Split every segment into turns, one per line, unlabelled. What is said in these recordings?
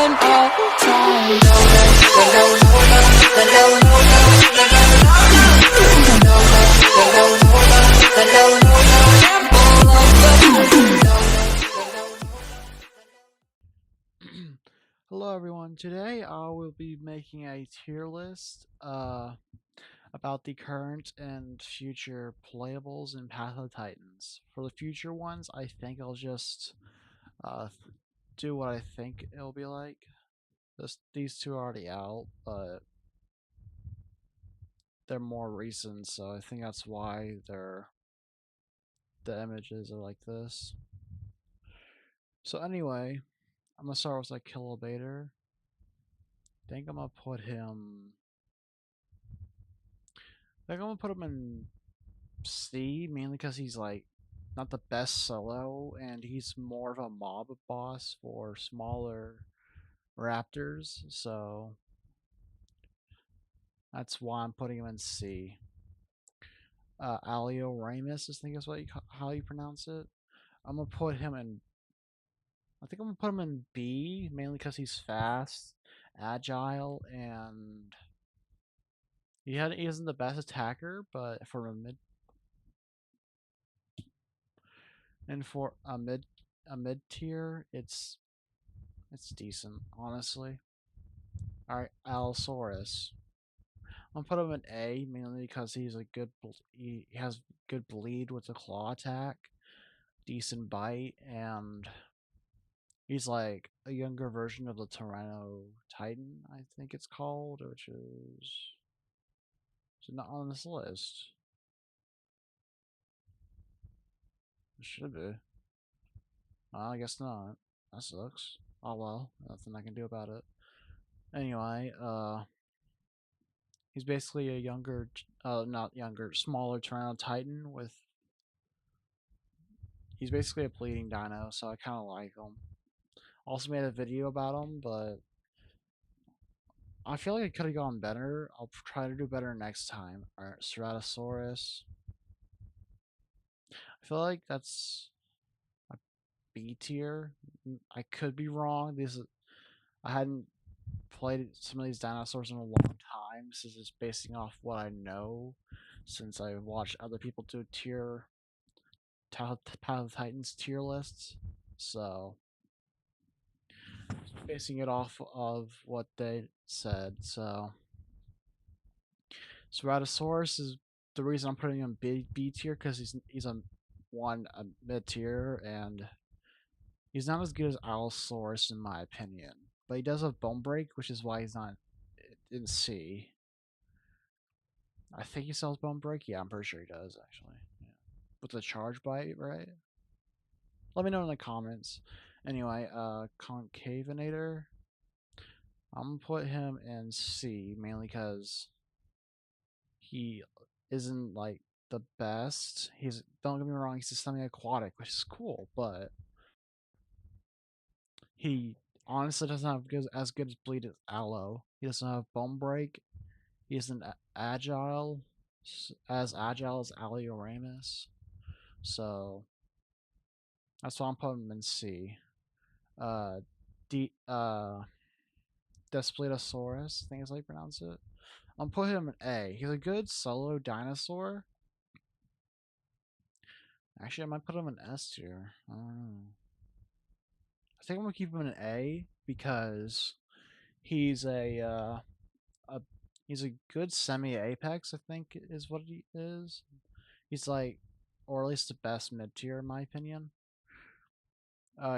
fun all the time.
Hello everyone, today I will be making a tier list about the current and future playables in Path of the Titans. For the future ones, I think I'll just uh, do what I think it'll be like. These two are already out, but they're more recent, so I think that's why the images are like this. So anyway, I'm gonna start with like Kilobator. I think I'm gonna put him in C, mainly because he's like not the best solo, and he's more of a mob boss for smaller raptors. So that's why I'm putting him in C. Alio Ramus, I think is how you pronounce it. I'm gonna put him in. I think I'm gonna put him in B, mainly because he's fast, agile, and he isn't the best attacker, but for a mid tier, it's decent, honestly. All right, Allosaurus. I'm gonna put him in A mainly because he has good bleed with the claw attack, decent bite, and he's like a younger version of the Tyranno Titan, I think it's called, which is not on this list. It should be. Well, I guess not. That sucks. Oh well, nothing I can do about it. Anyway, he's basically a not younger, smaller Tyranno Titan with. He's basically a bleeding dino, so I kind of like him. Also made a video about him, but I feel like it could have gone better. I'll try to do better next time. Alright, Ceratosaurus. I feel like that's a B tier. I could be wrong. I hadn't played some of these dinosaurs in a long time. This is just basing off what I know, since I watched other people do Path of Titans tier lists. So basing it off of what they said. So Ceratosaurus is the reason I'm putting him B tier because he's a mid tier, and he's not as good as Allosaurus in my opinion. But he does have Bone Break, which is why he's not in C. I think he sells Bone Break. Yeah, I'm pretty sure he does actually. Yeah. With the Charge Bite, right? Let me know in the comments. Anyway, Concavinator. I'm gonna put him in C mainly because he isn't like the best. He's Don't get me wrong, he's a semi-aquatic, which is cool, but he honestly doesn't have as good as bleed as Allo. He doesn't have bone break. He isn't agile as Alioramus. So that's why I'm putting him in C. Uh, D Despletosaurus, I think is how you pronounce it. I'm putting him in A. He's a good solo dinosaur. Actually, I might put him in S tier. I don't know. I think I'm gonna keep him in A because he's a he's a good semi apex. I think is what he is. He's like, or at least the best mid tier in my opinion.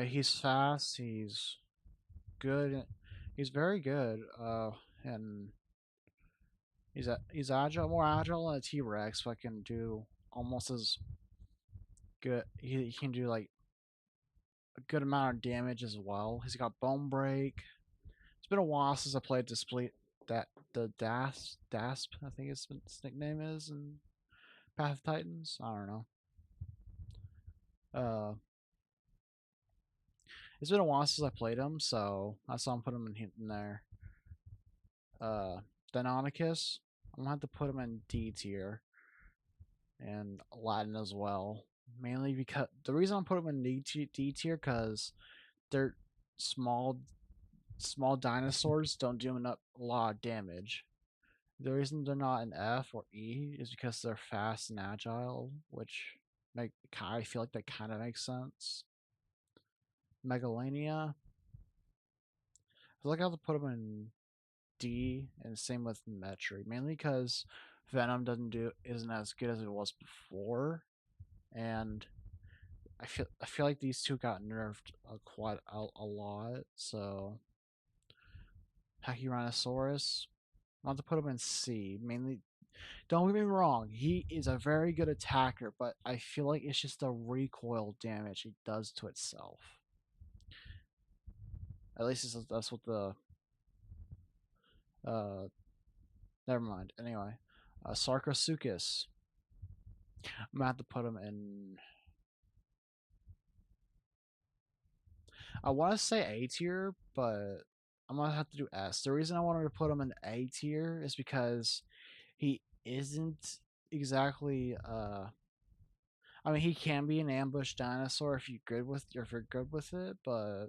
He's fast. He's good. He's very good. And he's agile, more agile than a T Rex, but can do almost as good. He can do like a good amount of damage as well. He's got bone break. It's been a while since I played Display that the Dasp, I think his nickname is in Path of Titans. I don't know. Uh, it's been a while since I played him, so I saw him put him in there. Uh, Deinonychus, I'm gonna have to put him in D tier and Latin as well. Mainly because the reason I'm putting him in D tier because they're small small dinosaurs don't do enough a lot of damage. The reason they're not an F or E is because they're fast and agile, which make I feel like that kind of makes sense. Megalania, I feel like I have to put them in D, and same with Metri, mainly because Venom doesn't do isn't as good as it was before, and I feel like these two got nerfed quite a lot. So Pachyrhinosaurus, I have to put him in C, mainly. Don't get me wrong, he is a very good attacker, but I feel like it's just the recoil damage he does to itself. At least that's what the uh. Never mind. Anyway, Sarcosuchus. I'm gonna have to put him in. I want to say A tier, but I'm gonna have to do S. The reason I wanted to put him in A tier is because he isn't exactly. I mean, he can be an ambush dinosaur if you're good with it, but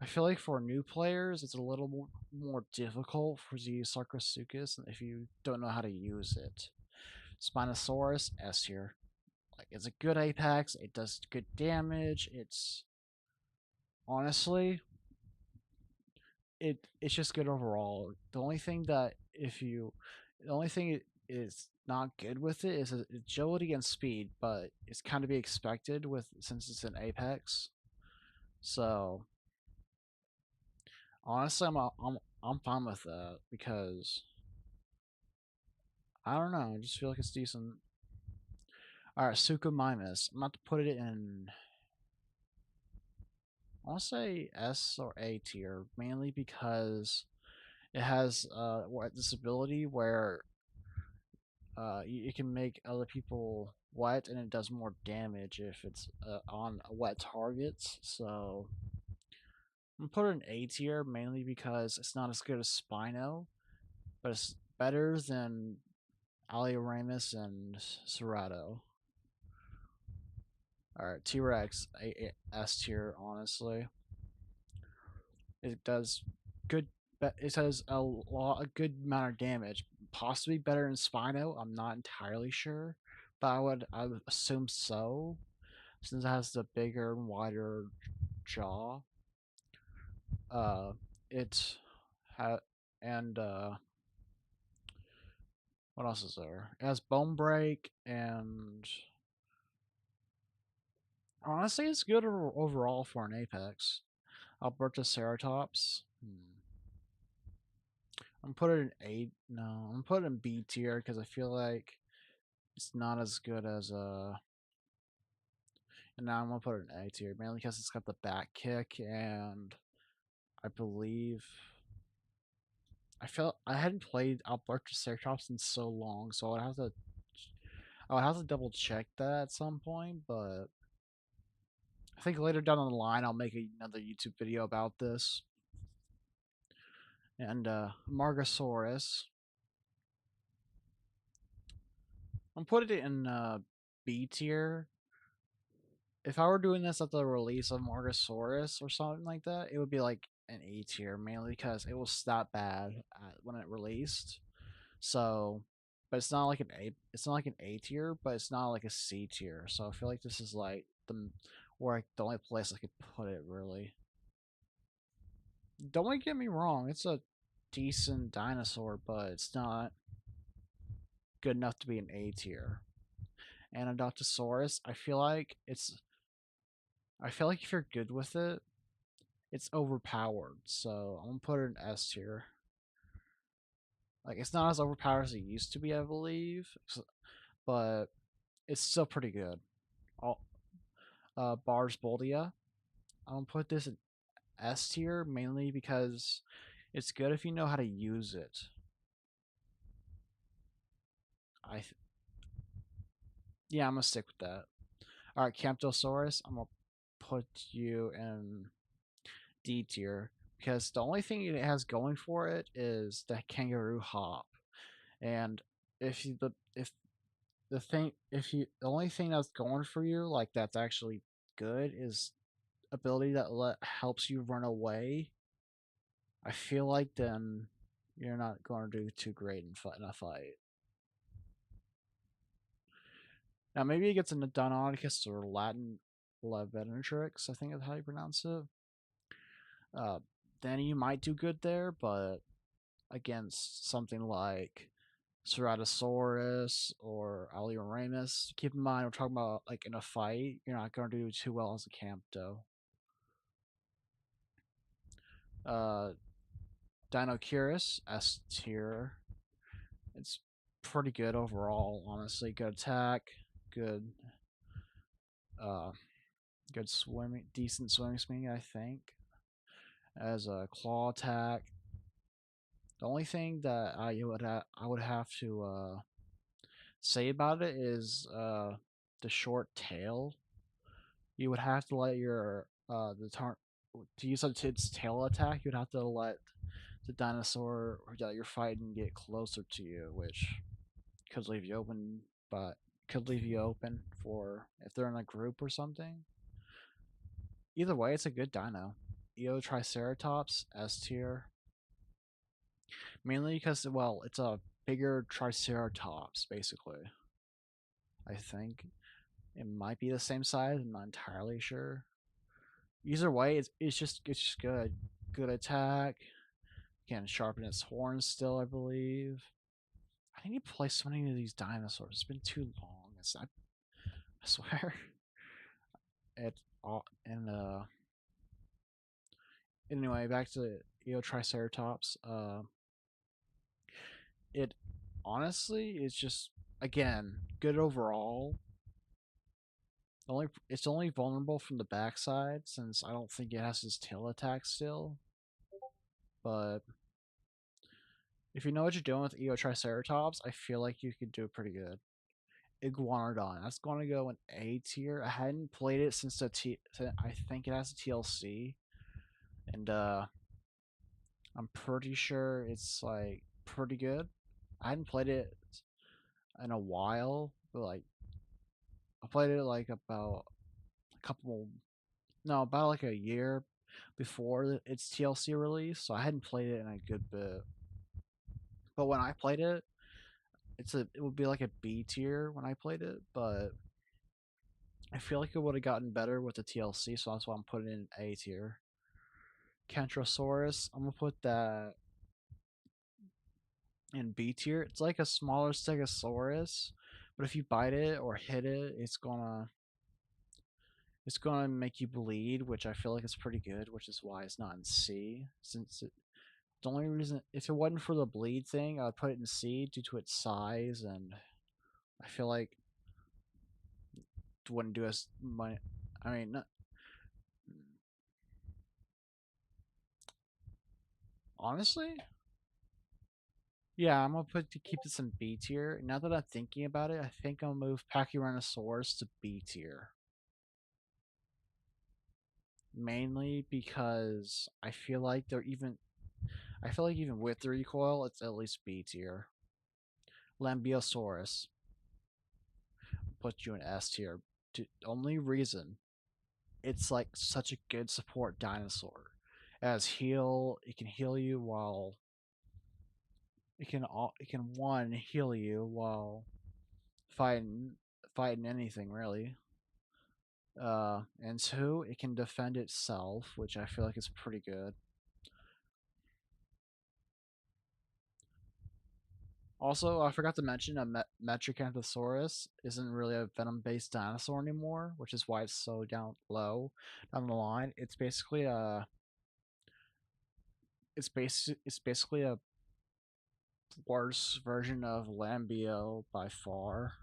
I feel like for new players, it's a little more difficult for to use Sarcosuchus if you don't know how to use it. Spinosaurus S tier. Like it's a good apex. It does good damage. It's honestly, it's just good overall. The only thing it is not good with it is agility and speed, but it's kind of be expected with since it's an apex. So honestly, I'm fine with that because I don't know. I just feel like it's decent. All right, Suchomimus. I'm about to put it in. I want to say S or A tier, mainly because it has this ability where it can make other people wet, and it does more damage if it's on wet targets. So I'm gonna put it in A tier mainly because it's not as good as Spino, but it's better than Alioramus and Cerato. All right, T Rex S tier. Honestly, it does good. It does a good amount of damage, possibly better than Spino. I'm not entirely sure, but I would assume so, since it has the bigger and wider jaw. Uh, it ha- and what else is there? It has bone break, and honestly, it's good overall for an apex. Albertoceratops. I'm putting it in A. No, I'm putting it in B tier because I feel like it's not as good as And now I'm gonna put it in A tier mainly because it's got the back kick, and I believe I hadn't played Albertoceratops in so long, so I would have to double check that at some point. But I think later down the line I'll make another YouTube video about this. And Margosaurus, I'm putting it in B tier. If I were doing this at the release of Margosaurus or something like that, it would be like an A tier, mainly because it was that bad when it released. So, but it's not like an A. It's not like an A tier, but it's not like a C tier. So I feel like this is like the only place I could put it really. Don't get me wrong, it's a decent dinosaur, but it's not good enough to be an A tier. And Anodontosaurus, I feel like if you're good with it, it's overpowered. So I'm gonna put it in S tier. Like it's not as overpowered as it used to be, I believe, but it's still pretty good. All Bars Boldia. I'm gonna put this in S tier mainly because it's good if you know how to use it. I Yeah, I'm gonna stick with that. All right, Camptosaurus. I'm gonna put you in D tier because the only thing it has going for it is the kangaroo hop, and if you the if the only thing that's going for you like that's actually good is ability that helps you run away, I feel like then you're not going to do too great in a fight. Now maybe it gets into Deinonychus or Latin Levenetrix, I think is how you pronounce it. Uh, then you might do good there, but against something like Ceratosaurus or Alioramus, keep in mind we're talking about like in a fight, you're not going to do too well as a Campto. Uh, Dinocurus, S tier. It's pretty good overall, honestly. Good attack, good uh good swimming, decent swimming speed, I think. As a claw attack. The only thing that I would have to say about it is the short tail. You would have to let your to use its tail attack. You'd have to let the dinosaur that you're fighting get closer to you, which could leave you open, but could leave you open for if they're in a group or something. Either way, it's a good dino. Eotriceratops S tier, mainly because well, it's a bigger Triceratops basically. I think it might be the same size. I'm not entirely sure. Either way, it's just good. Good attack. Can sharpen its horns still, I believe. I need to play so many of these dinosaurs. It's been too long. I swear. It all and anyway, back to Eotriceratops. It honestly is just again good overall. It's only vulnerable from the backside since I don't think it has his tail attack still. But if you know what you're doing with Eotriceratops, I feel like you could do pretty good. Iguanodon, that's going to go in A tier. I hadn't played it since I think it has a TLC, and I'm pretty sure it's like pretty good. I hadn't played it in a while, but like I played it like about a couple, no, about like a year before its TLC release, so I hadn't played it in a good bit. But when I played it, it would be like a B tier when I played it, but I feel like it would have gotten better with the TLC, so that's why I'm putting it in A tier. Kentrosaurus, I'm gonna put that in B tier. It's like a smaller Stegosaurus, but if you bite it or hit it, it's gonna make you bleed, which I feel like is pretty good, which is why it's not in C. The only reason, if it wasn't for the bleed thing, I would put it in C due to its size, and I feel like it wouldn't do as much. I mean, honestly, yeah, I'm gonna put to keep this in B tier. Now that I'm thinking about it, I think I'll move Pachyrhinosaurus to B tier. Mainly because I feel like even with the recoil, it's at least B tier. Lambeosaurus put you in S tier. The only reason it's like such a good support dinosaur. As heal, it can heal you while it can one heal you while fighting fighting anything really. And two, it can defend itself, which I feel like is pretty good. Also, I forgot to mention a Metricanthosaurus isn't really a venom-based dinosaur anymore, which is why it's so down low down the line. It's basically a worse version of Lambio by far,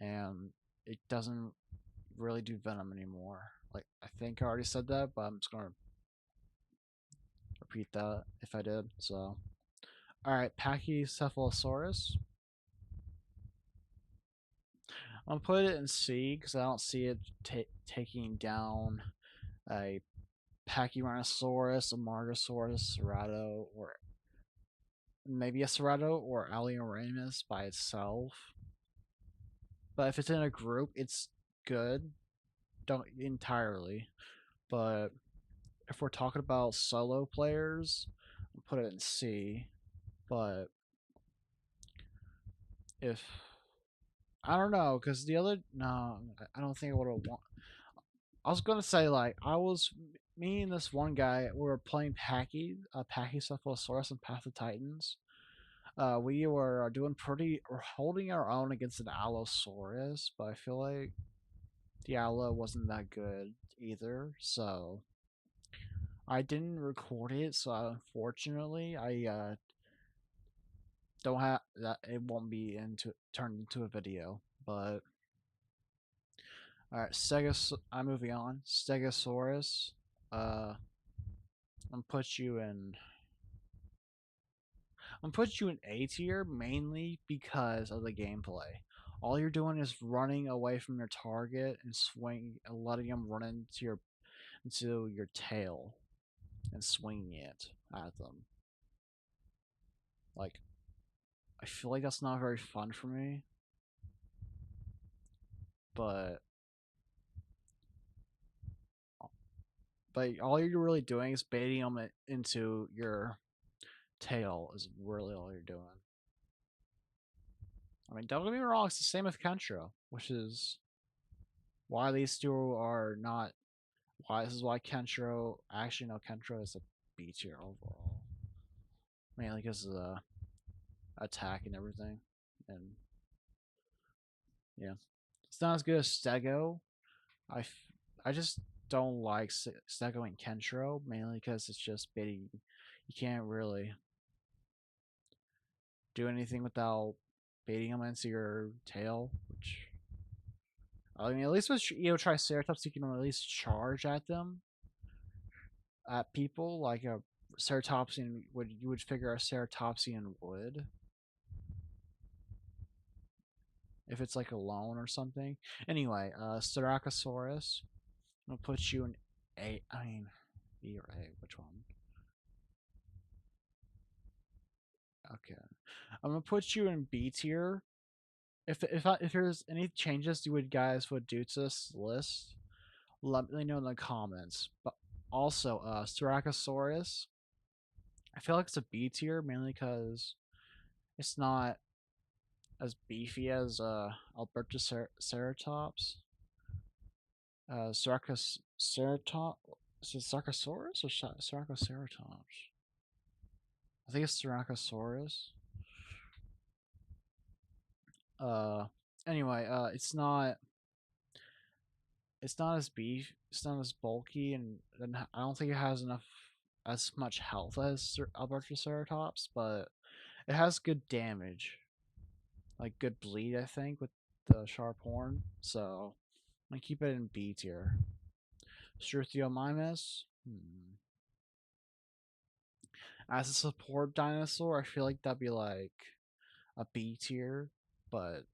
and it doesn't really do venom anymore. Like I think I already said that, but I'm just gonna repeat that if I did. So, all right, Pachycephalosaurus. I'll put it in C because I don't see it taking down a Pachyrhinosaurus, a Margosaurus, Cerato, or maybe a Cerato or Alioramus by itself. But if it's in a group, it's good. don't entirely, but if we're talking about solo players, I'll put it in C. But if I don't know, because the other no, I don't think I would have want. I was gonna say like me and this one guy we were playing Pachycephalosaurus and Path of Titans. We were doing we're holding our own against an Allosaurus, but I feel like the Allo wasn't that good either, so I didn't record it. So unfortunately, I don't have that. It won't be turned into a video, but. All right, I'm moving on. Stegosaurus. I'm gonna put you in. I'm gonna put you in A tier mainly because of the gameplay. All you're doing is running away from your target and letting them run into your tail and swinging it at them. Like, I feel like that's not very fun for me, but all you're really doing is baiting them into your tail. Is really all you're doing. I mean, don't get me wrong, it's the same with Kentra, which is why these two are not. Why this is why Kentra actually no Kentra is a B tier overall, mainly because of the attack and everything, and yeah, it's not as good as Stego. I just don't like Stego and Kentra mainly because it's just baiting. You can't really do anything without baiting them into your tail, which I mean, at least with Triceratops, you can at least charge at them, at people. Like a Ceratopsian you would figure a Ceratopsian would if it's like alone or something. Anyway, Styracosaurus. I'm gonna put you in A. I mean, B or A. Which one? Okay, I'm gonna put you in B tier. If there's any changes you guys would do to this list, let me know in the comments. But also, Styracosaurus, I feel like it's a B tier mainly because it's not as beefy as Albertoceratops. Ceratops. Is it Sarcosaurus or Sarcoceratops? I think it's Styracosaurus. Uh, anyway, it's not as beef. It's not as bulky, and I don't think it has as much health as Albertoceratops, but it has good damage, like good bleed. I think with the sharp horn, so I keep it in B tier. Struthiomimus. As a support dinosaur, I feel like that'd be like a B tier, but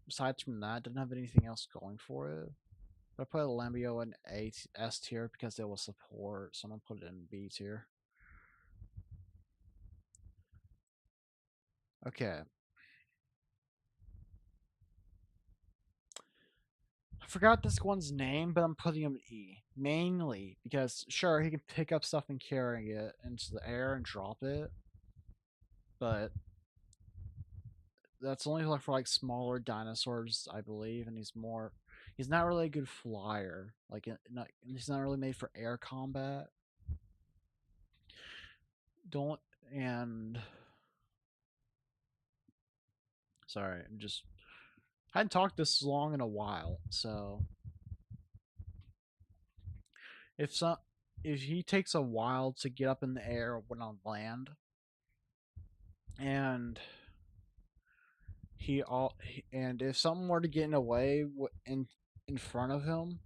aside from that, doesn't have anything else going for it. But I put Lambio in S tier because it will support, so I'm gonna put it in B tier. Okay. I forgot this one's name, but I'm putting him in E. Mainly because, sure, he can pick up stuff and carry it into the air and drop it, but that's only for like smaller dinosaurs, I believe, and he's not really a good flyer. Like he's not really made for air combat. Don't and sorry, I'm just I hadn't talked this long in a while, so if some if he takes a while to get up in the air when on land, and and if something were to get in the way in front of him,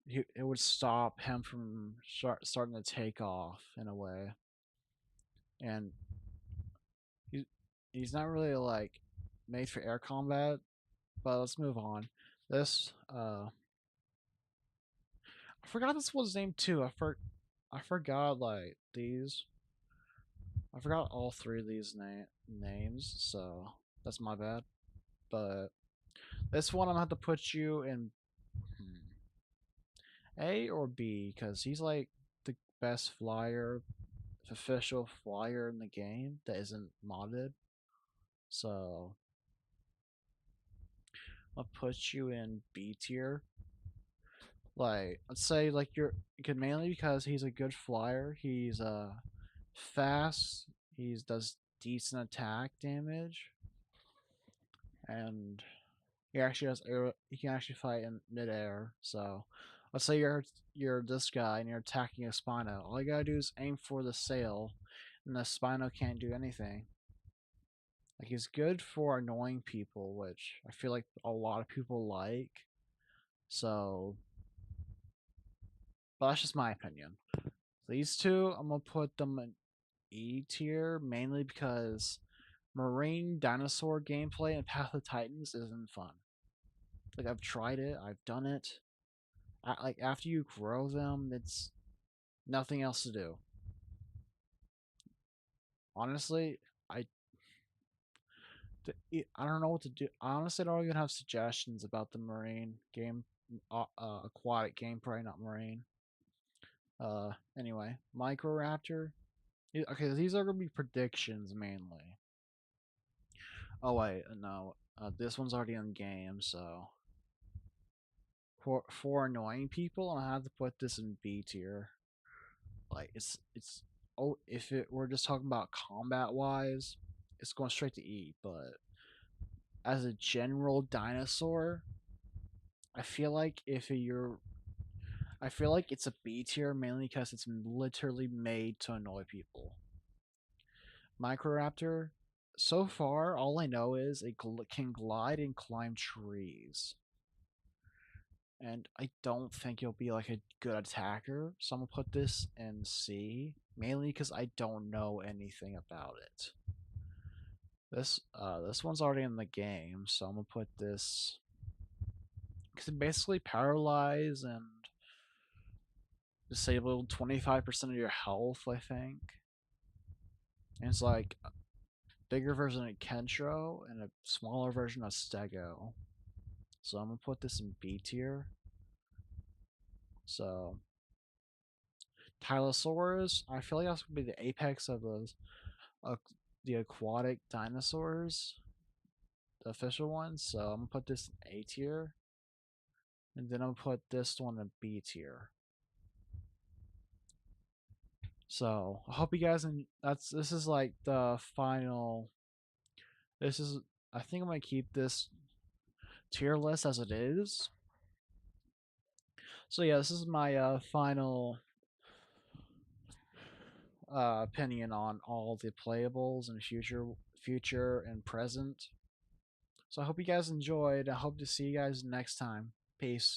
it would stop him from starting to take off in a way, and he's he's not really like made for air combat. But let's move on. This I forgot this one's name too. I forgot like these. I forgot all three of these names, so that's my bad. But this one I'm gonna have to put you in. A or B, because he's like the best flyer, official flyer in the game that isn't modded. So I'll put you in B tier. Like, let's say like you're good mainly because he's a good flyer. He's fast. He does decent attack damage, and he actually has air. He can actually fight in midair. So, let's say you're this guy and you're attacking a Spino. All you gotta do is aim for the sail, and the Spino can't do anything. Like he's good for annoying people, which I feel like a lot of people like. So, but that's just my opinion. These two, I'm gonna put them in E tier mainly because marine dinosaur gameplay in Path of Titans isn't fun. Like I've tried it, I've done it. Like after you grow them, it's nothing else to do. Honestly, I I don't know what to do. I honestly don't even have suggestions about the marine game, aquatic gameplay, not marine. Anyway, Microraptor. Okay, these are gonna be predictions mainly. Oh wait, no. This one's already in game, so for annoying people, I have to put this in B tier. Like it's oh, if it we're just talking about combat wise, it's going straight to E. But as a general dinosaur, I feel like if you're I feel like it's a B tier mainly because it's literally made to annoy people. Microraptor, so far, all I know is it can glide and climb trees. And I don't think he'll be like a good attacker, so I'm gonna put this in C, mainly because I don't know anything about it. This one's already in the game, so I'm gonna put this because it basically paralyze and disable 25% of your health, I think. And it's like a bigger version of Kentro and a smaller version of Stego. So I'm gonna put this in B tier. So Tylosaurus, I feel like that's gonna be the apex of uh, the aquatic dinosaurs, the official ones. So I'm gonna put this in A tier, and then I'm gonna put this one in B tier. So I hope you guys and this is like the final. This is I think I'm gonna keep this tier list as it is. So yeah, this is my final opinion on all the playables and future and present. So I hope you guys enjoyed. I hope to see you guys next time. Peace.